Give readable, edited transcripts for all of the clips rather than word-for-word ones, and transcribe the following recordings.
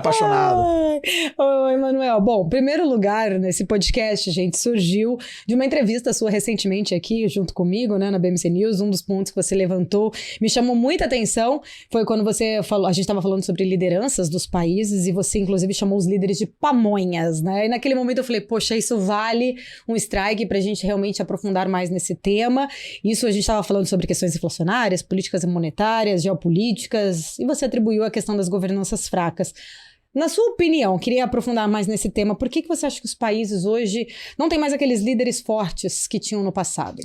Apaixonado. Oi, Emanuel. Bom, primeiro lugar, nesse podcast, gente, surgiu de uma entrevista sua recentemente aqui, junto comigo, né, na BMC News. Um dos pontos que você levantou me chamou muita atenção. Foi quando você falou, a gente estava falando sobre lideranças dos países e você, inclusive, chamou os líderes de pamonhas, né? E naquele momento eu falei, poxa, isso vale um strike pra gente realmente aprofundar mais nesse tema. Isso a gente estava falando sobre questões inflacionárias, políticas monetárias, geopolíticas, e você atribuiu a questão das governanças fracas. Na sua opinião, queria aprofundar mais nesse tema, por que você acha que os países hoje não têm mais aqueles líderes fortes que tinham no passado?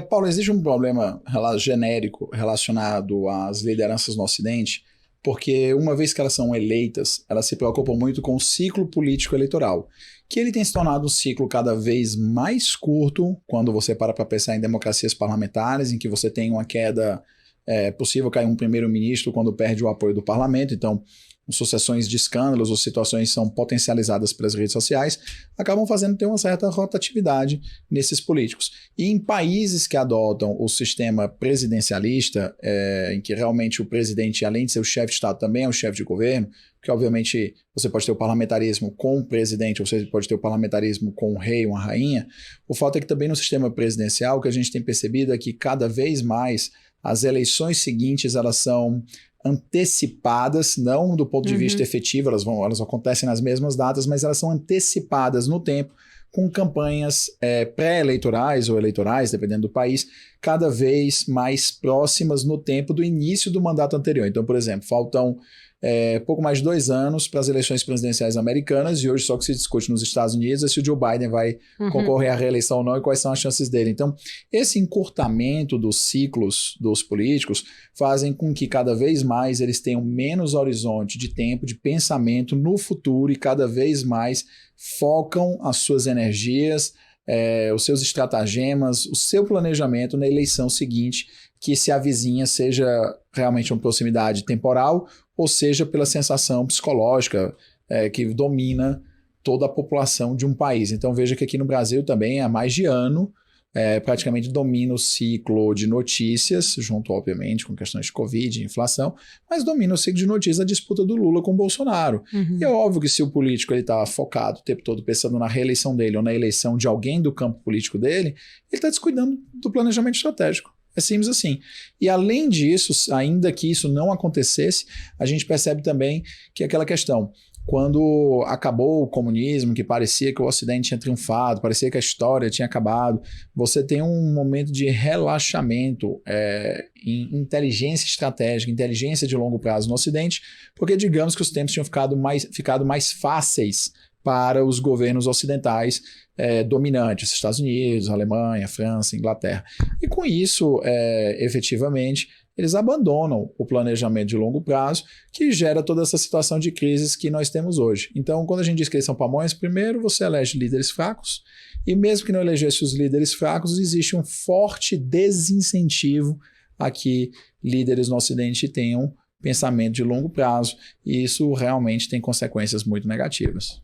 Paulo, existe um problema genérico relacionado às lideranças no Ocidente, porque uma vez que elas são eleitas, elas se preocupam muito com o ciclo político eleitoral, que ele tem se tornado um ciclo cada vez mais curto quando você para pensar em democracias parlamentares, em que você tem uma queda, possível cair um primeiro-ministro quando perde o apoio do parlamento, então sucessões de escândalos ou situações são potencializadas pelas redes sociais, acabam fazendo ter uma certa rotatividade nesses políticos. E em países que adotam o sistema presidencialista, em que realmente o presidente, além de ser o chefe de Estado, também é o chefe de governo, porque obviamente você pode ter o parlamentarismo com o presidente, ou você pode ter o parlamentarismo com o rei, uma rainha, o fato é que também no sistema presidencial, o que a gente tem percebido é que cada vez mais as eleições seguintes, elas são antecipadas, não do ponto de vista efetivo, elas acontecem nas mesmas datas, mas elas são antecipadas no tempo, com campanhas pré-eleitorais ou eleitorais, dependendo do país, cada vez mais próximas no tempo do início do mandato anterior. Então, por exemplo, faltam pouco mais de 2 anos para as eleições presidenciais americanas, e hoje só que se discute nos Estados Unidos é se o Joe Biden vai concorrer à reeleição ou não e quais são as chances dele. Então, esse encurtamento dos ciclos dos políticos fazem com que cada vez mais eles tenham menos horizonte de tempo, de pensamento no futuro, e cada vez mais focam as suas energias, os seus estratagemas, o seu planejamento na eleição seguinte, que se avizinha, seja realmente uma proximidade temporal, ou seja pela sensação psicológica que domina toda a população de um país. Então veja que aqui no Brasil também há mais de ano praticamente domina o ciclo de notícias, junto obviamente com questões de Covid e inflação, mas domina o ciclo de notícias a disputa do Lula com o Bolsonaro. E é óbvio que se o político está focado o tempo todo pensando na reeleição dele ou na eleição de alguém do campo político dele, ele está descuidando do planejamento estratégico. É simples assim. E além disso, ainda que isso não acontecesse, a gente percebe também que aquela questão, quando acabou o comunismo, que parecia que o Ocidente tinha triunfado, parecia que a história tinha acabado, você tem um momento de relaxamento em inteligência estratégica, inteligência de longo prazo no Ocidente, porque digamos que os tempos tinham ficado mais fáceis para os governos ocidentais dominantes, Estados Unidos, Alemanha, França, Inglaterra. E com isso, efetivamente, eles abandonam o planejamento de longo prazo, que gera toda essa situação de crises que nós temos hoje. Então, quando a gente diz que eles são pamonhas, primeiro você elege líderes fracos, e mesmo que não elegesse os líderes fracos, existe um forte desincentivo a que líderes no Ocidente tenham pensamento de longo prazo, e isso realmente tem consequências muito negativas.